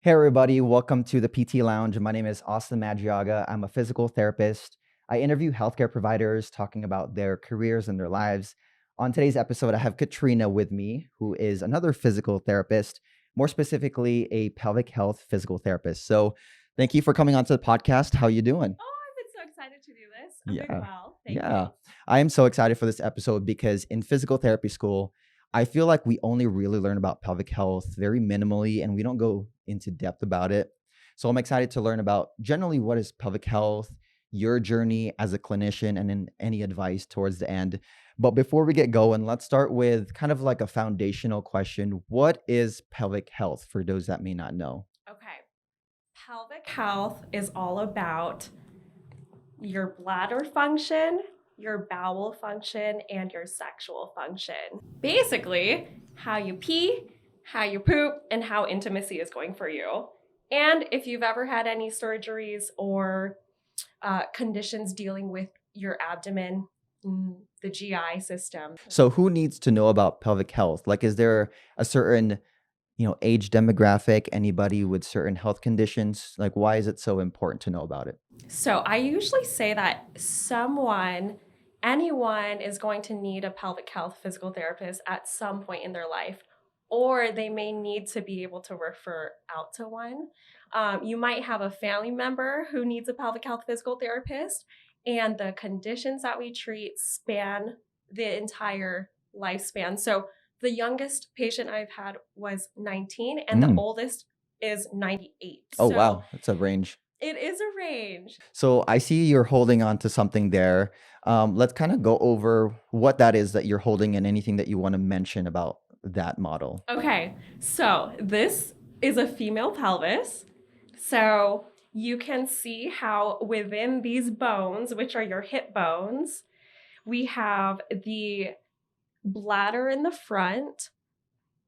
Hey, everybody, welcome to the PT Lounge. My name is Austin Madriaga. I'm a physical therapist. I interview healthcare providers talking about their careers and their lives. On today's episode, I have Katrina with me, who is another physical therapist, more specifically, a pelvic health physical therapist. So, thank you for coming onto the podcast. How you doing? Oh, I've been so excited to do this. I'm doing Yeah. well. Thank Yeah. you. I am so excited for this episode because in physical therapy school, I feel like we only really learn about pelvic health very minimally and we don't go into depth about it. So I'm excited to learn about generally what is pelvic health, your journey as a clinician, and then any advice towards the end. But before we get going, let's start with kind of like a foundational question. What is pelvic health for those that may not know? Okay. Pelvic health is all about your bladder function, your bowel function, and your sexual function. Basically, how you pee, how you poop, and how intimacy is going for you. And if you've ever had any surgeries or conditions dealing with your abdomen, the GI system. So who needs to know about pelvic health? Like, is there a certain age demographic, anybody with certain health conditions? Like, why is it so important to know about it? So I usually say that anyone is going to need a pelvic health physical therapist at some point in their life, or they may need to be able to refer out to one. You might have a family member who needs a pelvic health physical therapist, and the conditions that we treat span the entire lifespan. So the youngest patient I've had was 19, and the oldest is 98. Oh, So wow. That's a range. it is a range. So I see you're holding on to something there. Let's kind of go over what that is that you're holding and anything that you want to mention about that model. Okay, so this is a female pelvis. So you can see how within these bones, which are your hip bones, we have the bladder in the front,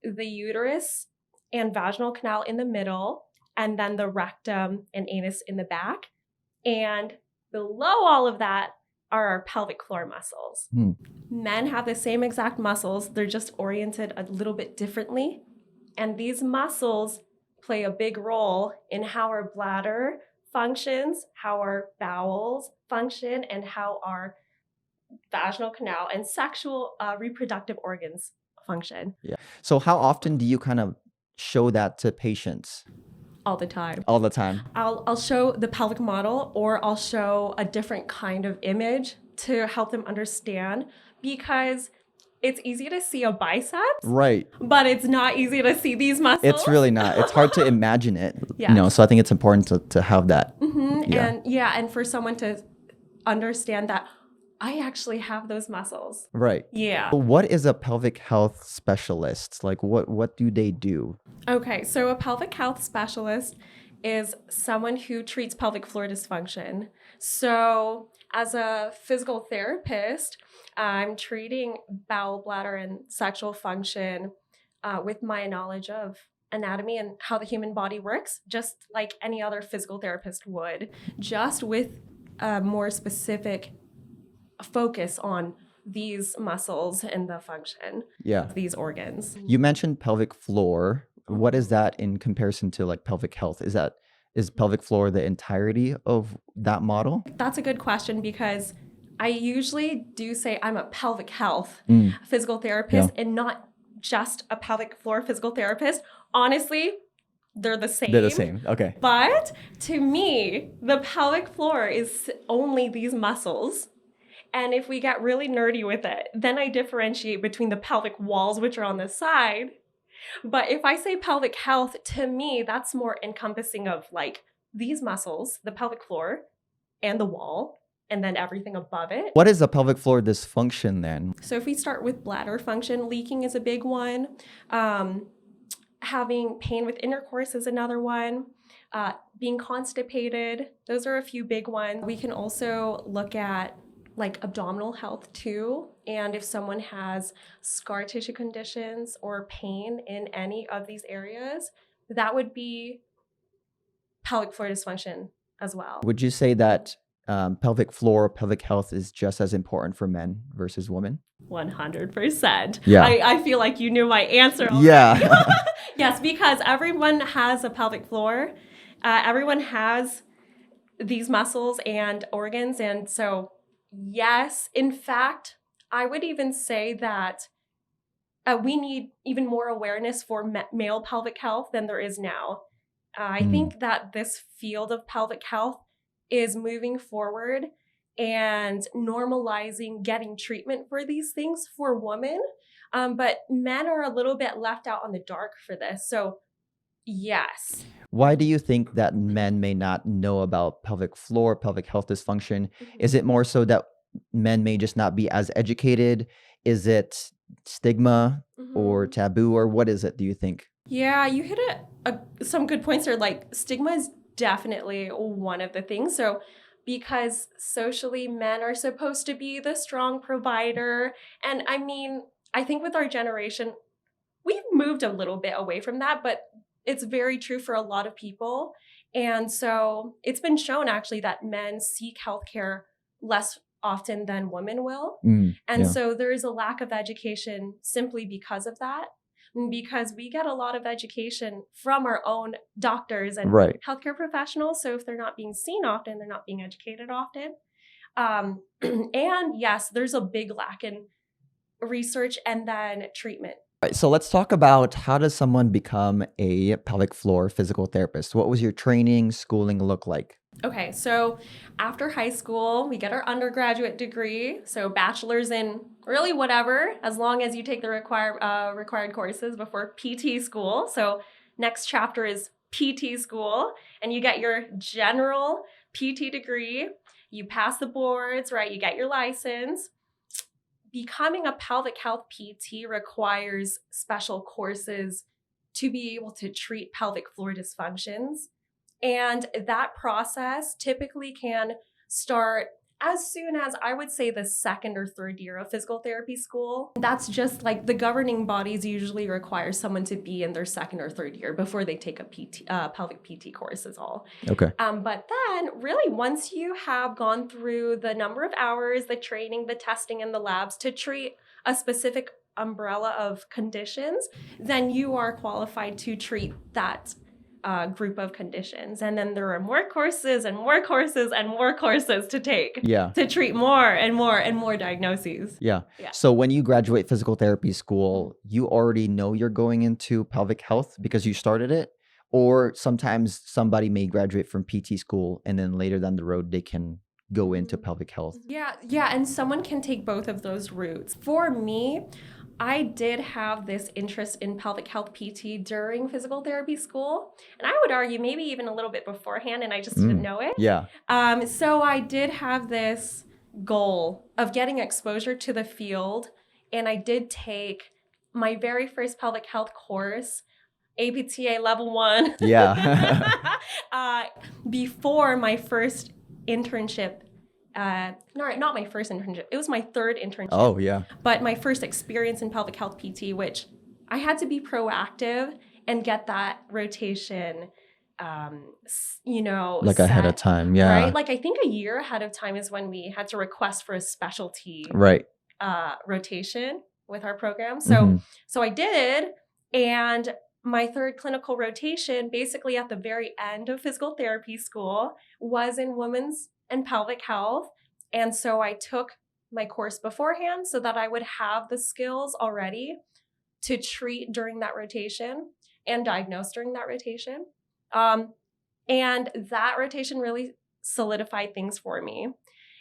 the uterus and vaginal canal in the middle, and then the rectum and anus in the back. And below all of that are our pelvic floor muscles. Men have the same exact muscles, they're just oriented a little bit differently. And these muscles play a big role in how our bladder functions, how our bowels function, and how our vaginal canal and sexual reproductive organs function. Yeah. So how often do you kind of show that to patients? All the time. All the time. I'll show the pelvic model, or I'll show a different kind of image to help them understand, because it's easy to see a biceps, Right. but it's not easy to see these muscles. It's really not. It's hard to imagine it. Yeah. So I think it's important to have that. And for someone to understand that I actually have those muscles. Right. Yeah. What is a pelvic health specialist? Like, what do they do? Okay, so a pelvic health specialist is someone who treats pelvic floor dysfunction. So as a physical therapist, I'm treating bowel, bladder, and sexual function with my knowledge of anatomy and how the human body works, just like any other physical therapist would, just with a more specific focus on these muscles and the function of these organs. You mentioned pelvic floor. What is that in comparison to like pelvic health? Is pelvic floor the entirety of that model? That's a good question, because I usually do say I'm a pelvic health physical therapist and not just a pelvic floor physical therapist. Honestly, they're the same. They're the same. Okay. But to me, the pelvic floor is only these muscles. And if we get really nerdy with it, then I differentiate between the pelvic walls, which are on the side. But if I say pelvic health, to me, that's more encompassing of like these muscles, the pelvic floor and the wall, and then everything above it. What is a pelvic floor dysfunction then? So if we start with bladder function, leaking is a big one. Having pain with intercourse is another one. Being constipated, those are a few big ones. We can also look at like abdominal health too. And if someone has scar tissue conditions or pain in any of these areas, that would be pelvic floor dysfunction as well. Would you say that pelvic floor, pelvic health is just as important for men versus women? 100%. Yeah. I feel like you knew my answer already. Yeah. Yes, because everyone has a pelvic floor. Everyone has these muscles and organs. And so, yes, in fact, I would even say that we need even more awareness for male pelvic health than there is now. I think that this field of pelvic health is moving forward and normalizing getting treatment for these things for women. But men are a little bit left out on the dark for this. So, yes. Why do you think that men may not know about pelvic floor, pelvic health dysfunction? Is it more so that men may just not be as educated? Is it stigma or Mhm. taboo, or what is it, do you think? Yeah, you hit some good points there. Like, stigma is definitely one of the things. So, because socially men are supposed to be the strong provider. And I mean, I think with our generation, we've moved a little bit away from that, but it's very true for a lot of people. And so it's been shown actually that men seek healthcare less often than women will. And Yeah. so there is a lack of education simply because of that. Because we get a lot of education from our own doctors and Right. healthcare professionals. So if they're not being seen often, they're not being educated often. And yes, there's a big lack in research and then treatment. Right, so let's talk about, how does someone become a pelvic floor physical therapist? What was your training, schooling look like? Okay, so after high school, we get our undergraduate degree. So bachelor's in really whatever, as long as you take the required courses before PT school. So next chapter is PT school, and you get your general PT degree. You pass the boards, right? You get your license. Becoming a pelvic health PT requires special courses to be able to treat pelvic floor dysfunctions. And that process typically can start as soon as, I would say, the second or third year of physical therapy school. That's just like the governing bodies usually require someone to be in their second or third year before they take a pelvic PT course is all. Okay. But then really once you have gone through the number of hours, the training, the testing, and the labs to treat a specific umbrella of conditions, then you are qualified to treat that group of conditions. And then there are more courses and more courses and more courses to take Yeah. to treat more and more and more diagnoses. Yeah. Yeah. So when you graduate physical therapy school, you already know you're going into pelvic health because you started it? Or sometimes somebody may graduate from PT school and then later down the road they can go into pelvic health. Yeah, and someone can take both of those routes. For me, I did have this interest in pelvic health PT during physical therapy school, and I would argue maybe even a little bit beforehand, and I just didn't know it. Yeah. So I did have this goal of getting exposure to the field, and I did take my very first pelvic health course, APTA level 1. Yeah. Before my first internship. No, not my first internship. It was my third internship. Oh, yeah. But my first experience in pelvic health PT, which I had to be proactive and get that rotation, Like ahead of set, time. Yeah. right? Like I think a year ahead of time is when we had to request for a specialty Right. rotation with our program. So I did, and my third clinical rotation, basically at the very end of physical therapy school, was in women's and pelvic health. And so I took my course beforehand so that I would have the skills already to treat during that rotation and diagnose during that rotation. And that rotation really solidified things for me.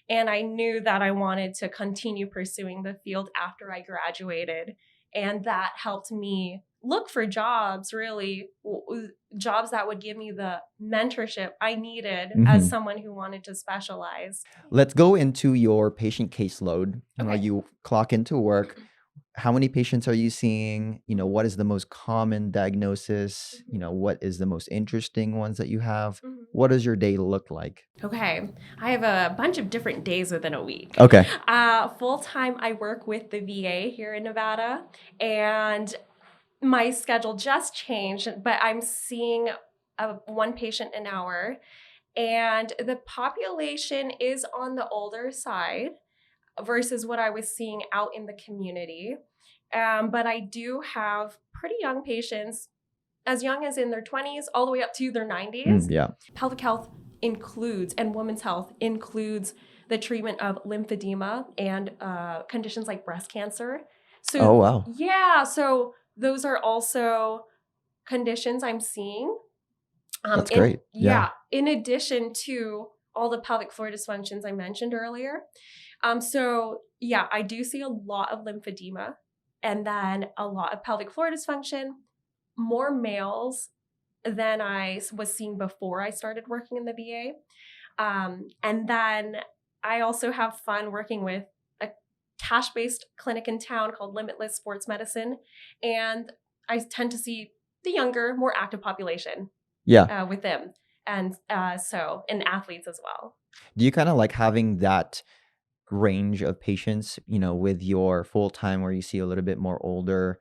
And I knew that I wanted to continue pursuing the field after I graduated. And that helped me look for jobs, really, jobs that would give me the mentorship I needed as someone who wanted to specialize. Let's go into your patient caseload. Okay. You clock into work. How many patients are you seeing? What is the most common diagnosis? What is the most interesting ones that you have? What does your day look like? Okay. I have a bunch of different days within a week. Okay. Full time, I work with the VA here in Nevada, and my schedule just changed, but I'm seeing one patient an hour. And the population is on the older side versus what I was seeing out in the community. But I do have pretty young patients, as young as in their 20s, all the way up to their 90s. Yeah. Pelvic health includes, and women's health includes, the treatment of lymphedema and conditions like breast cancer. So, Oh, wow. yeah, so those are also conditions I'm seeing. That's great. Yeah. In addition to all the pelvic floor dysfunctions I mentioned earlier. So yeah, I do see a lot of lymphedema and then a lot of pelvic floor dysfunction, more males than I was seeing before I started working in the VA. And then I also have fun working with a cash-based clinic in town called Limitless Sports Medicine. And I tend to see the younger, more active population Yeah. with them. And and athletes as well. Do you kind of like having that range of patients, with your full time where you see a little bit more older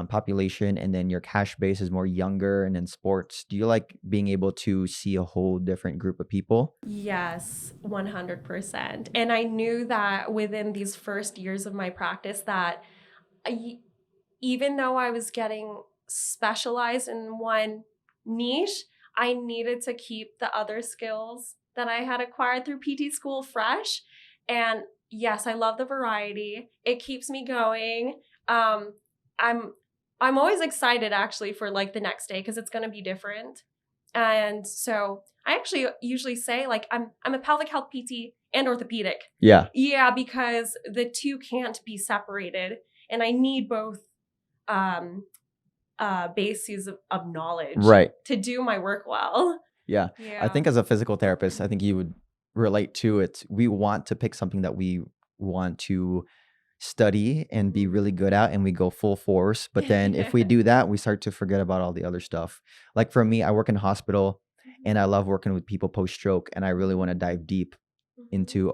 population, and then your cash base is more younger, and then sports? Do you like being able to see a whole different group of people? Yes, 100%. And I knew that within these first years of my practice that even though I was getting specialized in one niche, I needed to keep the other skills that I had acquired through PT school fresh. And yes, I love the variety. It keeps me going. I'm I'm always excited actually for like the next day because it's going to be different. And so I actually usually say like I'm a pelvic health PT and orthopedic. Yeah. Yeah, because the two can't be separated, and I need both um bases of knowledge Right. to do my work well. Yeah. I Yeah. think as a physical therapist, I think you would relate to it. We want to pick something that we want to study and be really good at, and we go full force. But then if we do that, we start to forget about all the other stuff. Like for me, I work in a hospital and I love working with people post stroke, and I really want to dive deep into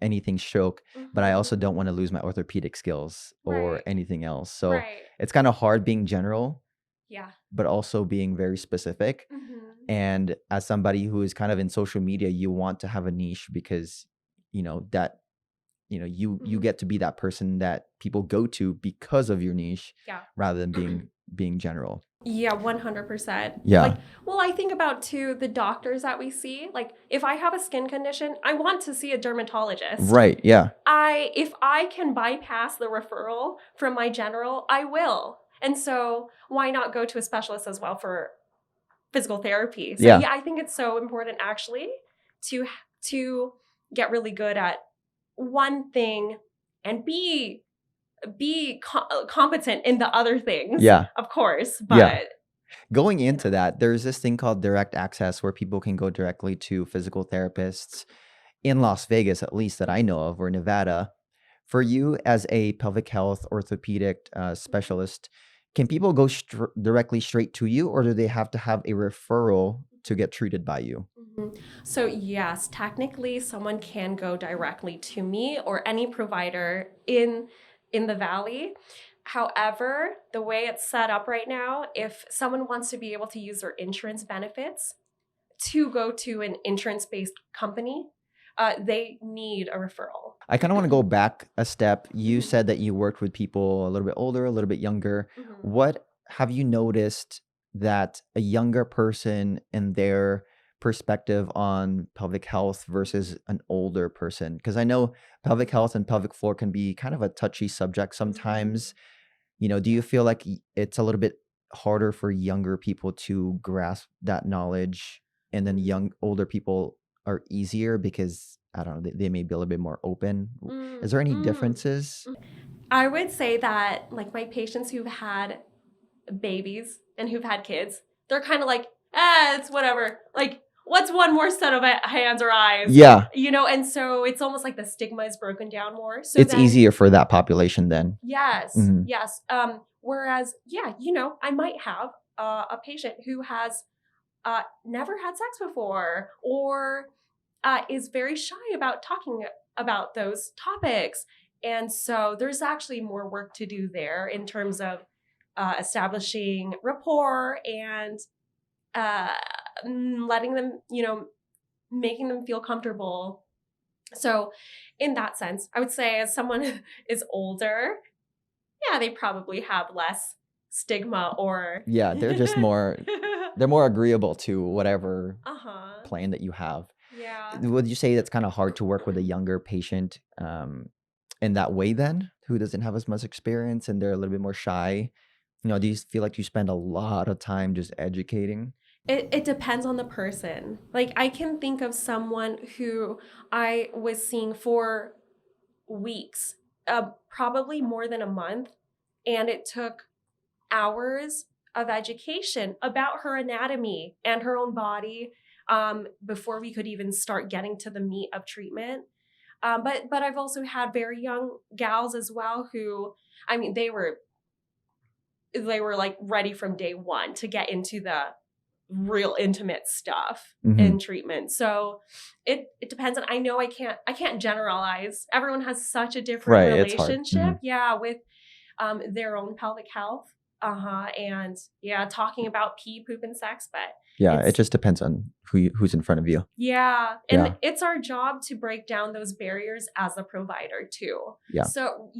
anything stroke, but I also don't want to lose my orthopedic skills or Right. anything else. So Right. it's kind of hard being general, Yeah. but also being very specific. Mm-hmm. And as somebody who is kind of in social media, you want to have a niche because that you get to be that person that people go to because of your niche, Yeah. rather than being general. Yeah, 100%. Yeah. Like, well, I think about too the doctors that we see. Like, if I have a skin condition, I want to see a dermatologist. Right. Yeah. If I can bypass the referral from my general, I will. And so why not go to a specialist as well for physical therapy? So Yeah. yeah, I think it's so important actually to get really good at one thing and be competent in the other things. Yeah. Of course, Yeah. but Going into that, there's this thing called direct access where people can go directly to physical therapists in Las Vegas, at least that I know of, or Nevada. For you as a pelvic health orthopedic specialist, can people go directly straight to you, or do they have to have a referral to get treated by you? So yes, technically someone can go directly to me or any provider in the valley. However, the way it's set up right now, if someone wants to be able to use their insurance benefits to go to an insurance-based company, they need a referral. I kind of want to go back a step. You said that you worked with people a little bit older, a little bit younger. What have you noticed that a younger person and their perspective on pelvic health versus an older person? Because I know pelvic health and pelvic floor can be kind of a touchy subject sometimes. Do you feel like it's a little bit harder for younger people to grasp that knowledge, and then older people are easier because I don't know, they may be a little bit more open? Is there any differences? I would say that like my patients who've had babies and who've had kids, they're kind of like, it's whatever. Like, what's one more set of hands or eyes? Yeah. And so it's almost like the stigma is broken down more. So It's then, easier for that population then. yes, Mhm. yes. Whereas, yeah, I might have a patient who has never had sex before or is very shy about talking about those topics. And so there's actually more work to do there in terms of establishing rapport and letting them, making them feel comfortable. So in that sense, I would say as someone is older, yeah, they probably have less stigma or Yeah, they're just they're more agreeable to whatever uh-huh. plan that you have. Yeah. Would you say that's kind of hard to work with a younger patient in that way then, who doesn't have as much experience and they're a little bit more shy? Do you feel like you spend a lot of time just educating? It depends on the person. Like I can think of someone who I was seeing for weeks, probably more than a month, and it took hours of education about her anatomy and her own body before we could even start getting to the meat of treatment. But I've also had very young gals as well who, I mean, they were like ready from day one to get into the real intimate stuff Hmm. in treatment. So it depends on, I know I can't generalize. Everyone has such a different Right, it's hard. relationship, yeah, with their own pelvic health. And yeah, talking about pee, poop, and sex, but Yeah, it it's just depends on who's in front of you. yeah, Yeah, and it's our job to break down those barriers as a provider too. yeah, So,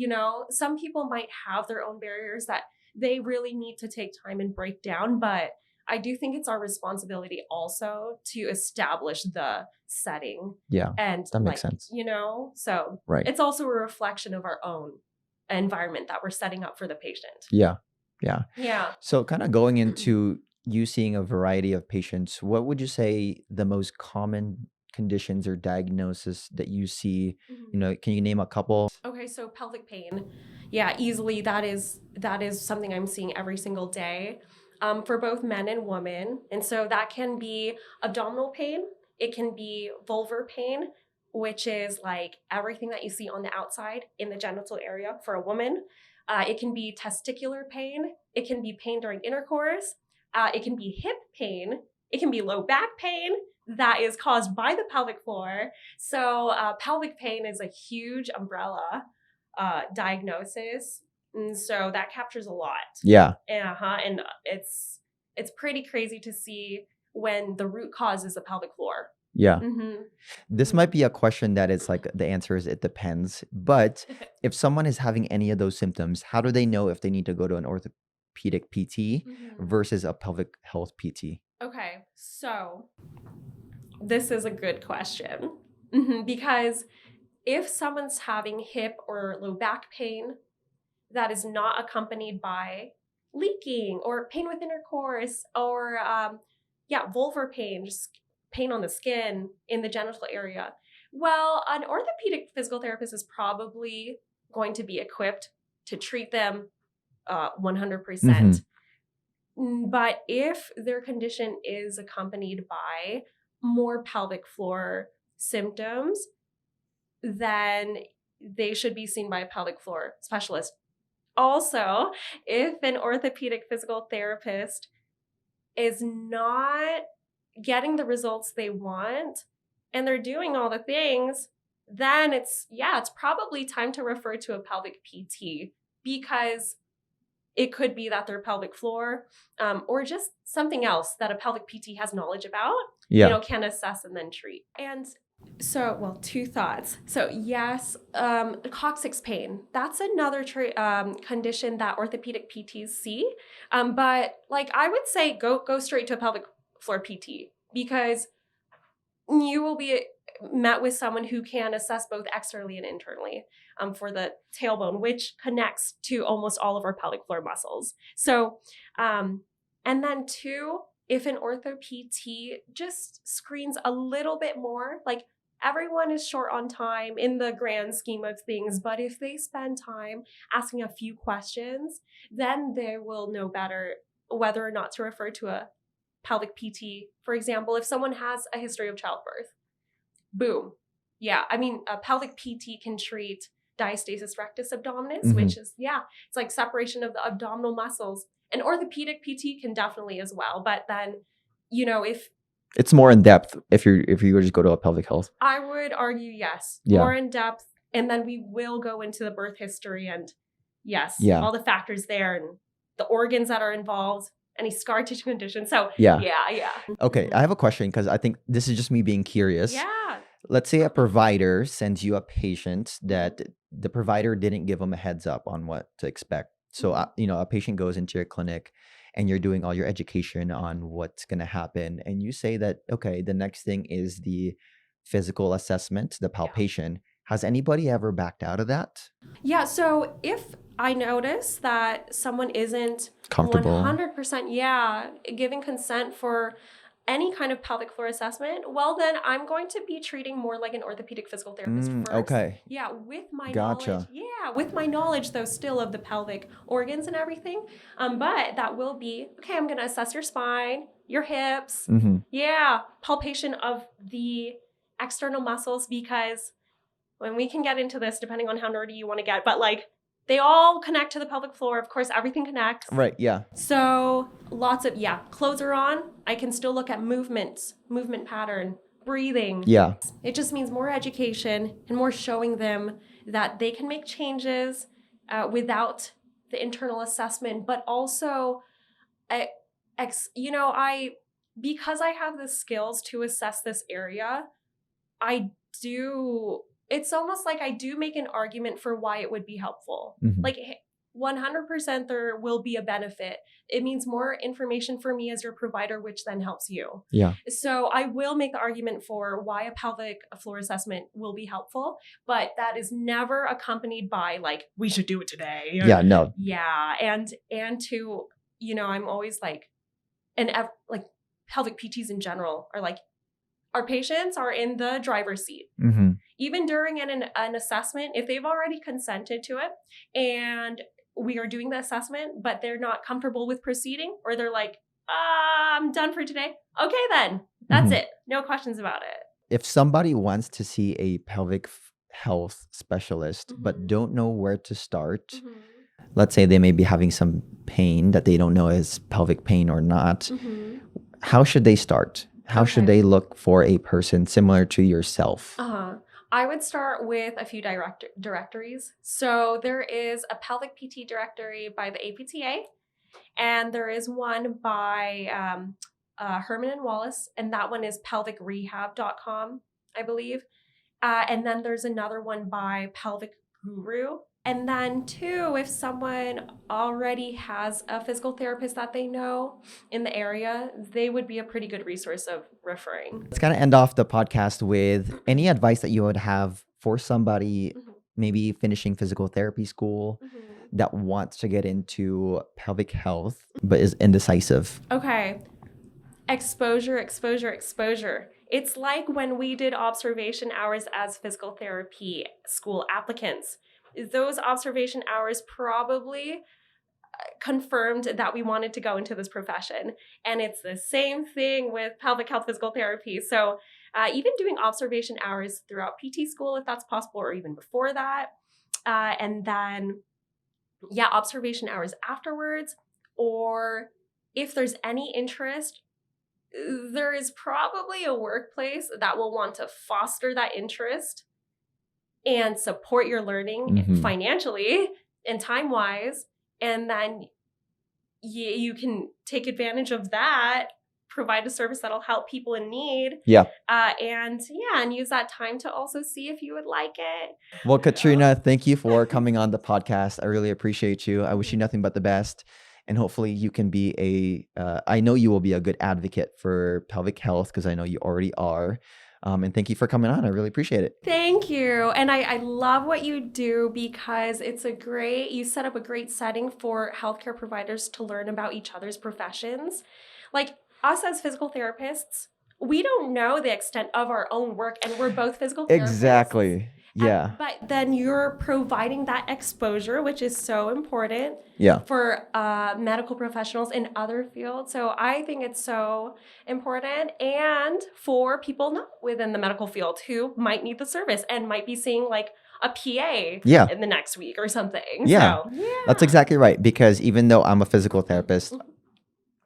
some people might have their own barriers that they really need to take time and break down, but I do think it's our responsibility also to establish the setting yeah. and That makes sense. so Right. it's also a reflection of our own environment that we're setting up for the patient. Yeah, yeah. Yeah. So kind of going into you seeing a variety of patients, what would you say the most common conditions or diagnosis that you see? Mhm. Can you name a couple? Okay, so pelvic pain. Yeah, easily that is something I'm seeing every single day for both men and women. And so that can be abdominal pain, it can be vulvar pain, which is like everything that you see on the outside in the genital area for a woman. It can be testicular pain, it can be pain during intercourse, it can be hip pain, it can be low back pain that is caused by the pelvic floor. So pelvic pain is a huge umbrella diagnosis, and so that captures a lot. Yeah, And it's pretty crazy to see when the root cause is the pelvic floor. yeah. Mm-hmm. This might be a question that it's like the answer is it depends. But if someone is having any of those symptoms, how do they know if they need to go to an orthopedic PT Mm-hmm. versus a pelvic health PT? Okay, so this is a good question because if someone's having hip or low back pain that is not accompanied by leaking or pain with intercourse or vulvar pain, just pain on the skin in the genital area, well, an orthopedic physical therapist is probably going to be equipped to treat them 100%. Hmm. But if their condition is accompanied by more pelvic floor symptoms, then they should be seen by a pelvic floor specialist. Also, if an orthopedic physical therapist is not getting the results they want and they're doing all the things, then it's probably time to refer to a pelvic PT because it could be that their pelvic floor or just something else that a pelvic PT has knowledge about, Yeah. can assess and then treat. And so, well, two thoughts. So, yes, coccyx pain. That's another condition that orthopedic PTs see. But like I would say, go straight to a pelvic floor PT because you will be met with someone who can assess both externally and internally for the tailbone, which connects to almost all of our pelvic floor muscles. So, and then two, if an ortho PT just screens a little bit more, like everyone is short on time in the grand scheme of things, but if they spend time asking a few questions, then they will know better whether or not to refer to a pelvic PT. For example, if someone has a history of childbirth, boom. Yeah, I mean, a pelvic PT can treat diastasis rectus abdominis, Hmm. which is, it's like separation of the abdominal muscles. An orthopedic PT can definitely as well. But then, if It's more in depth if you just go to a pelvic health. I would argue, yes, Yeah. more in depth. And then we will go into the birth history and yes, Yeah. all the factors there and the organs that are involved. any scar tissue condition. So Yeah. yeah. Okay. I have a question because I think this is just me being curious. Yeah. Let's say a provider sends you a patient that the provider didn't give them a heads up on what to expect. So, a patient goes into your clinic and you're doing all your education on what's going to happen. And you say that, okay, the next thing is the physical assessment, the palpation. Has anybody ever backed out of that? Yeah. So if I notice that someone isn't Comfortable. 100% giving consent for any kind of pelvic floor assessment, well, then I'm going to be treating more like an orthopedic physical therapist first. Okay. Yeah, with my Gotcha. knowledge. Yeah, with my knowledge, though, still of the pelvic organs and everything. But that will be, okay, I'm going to assess your spine, your hips. Yeah, palpation of the external muscles, because when we can get into this, depending on how nerdy you want to get, but like, they all connect to the pelvic floor. Of course, everything connects. Right, yeah. So lots of, clothes are on. I can still look at movement pattern, breathing. Yeah. It just means more education and more showing them that they can make changes without the internal assessment, but also, because I have the skills to assess this area, it's almost like I do make an argument for why it would be helpful. Like 100% there will be a benefit. It means more information for me as your provider, which then helps you. Yeah. So I will make the argument for why a pelvic floor assessment will be helpful, but that is never accompanied by like, we should do it today. Yeah, no. Yeah. And to, I'm always like, like pelvic PTs in general are like, our patients are in the driver's seat. Even during an assessment, if they've already consented to it and we are doing the assessment, but they're not comfortable with proceeding, or they're like, I'm done for today. Okay, then that's it. No questions about it. If somebody wants to see a pelvic health specialist, but don't know where to start, let's say they may be having some pain that they don't know is pelvic pain or not. How should they start? How should they look for a person similar to yourself? I would start with a few directories. So there is a pelvic PT directory by the APTA, and there is one by Herman and Wallace, and that one is pelvicrehab.com, I believe. And then there's another one by Pelvic Guru. And then too, if someone already has a physical therapist that they know in the area, they would be a pretty good resource of referring. Let's kind of end off the podcast with any advice that you would have for somebody maybe finishing physical therapy school that wants to get into pelvic health but is indecisive. Okay. Exposure. It's like when we did observation hours as physical therapy school applicants. Those observation hours probably confirmed that we wanted to go into this profession. And it's the same thing with pelvic health physical therapy. So even doing observation hours throughout PT school, if that's possible, or even before that. And then, observation hours afterwards. Or if there's any interest, there is probably a workplace that will want to foster that interest and support your learning financially and time-wise. And then you can take advantage of that, provide a service that'll help people in need. And use that time to also see if you would like it. Well, Katrina, thank you for coming on the podcast. I really appreciate you. I wish you nothing but the best. And hopefully you can be I know you will be a good advocate for pelvic health, because I know you already are. And thank you for coming on. I really appreciate it. Thank you. And I love what you do, because you set up a great setting for healthcare providers to learn about each other's professions. Like us as physical therapists, we don't know the extent of our own work, and we're both physical therapists. Exactly. Yeah. But then you're providing that exposure, which is so important for medical professionals in other fields. So I think it's so important. And for people not within the medical field who might need the service and might be seeing like a PA in the next week or something. Yeah. So, that's exactly right. Because even though I'm a physical therapist,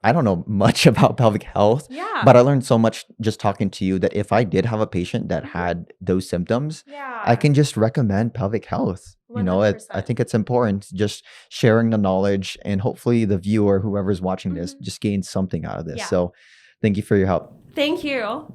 I don't know much about pelvic health, but I learned so much just talking to you that if I did have a patient that had those symptoms, I can just recommend pelvic health. I 100%. think it's important just sharing the knowledge, and hopefully the viewer, whoever's watching this, Mhm. just gains something out of this. Yeah. So thank you for your help. Thank you.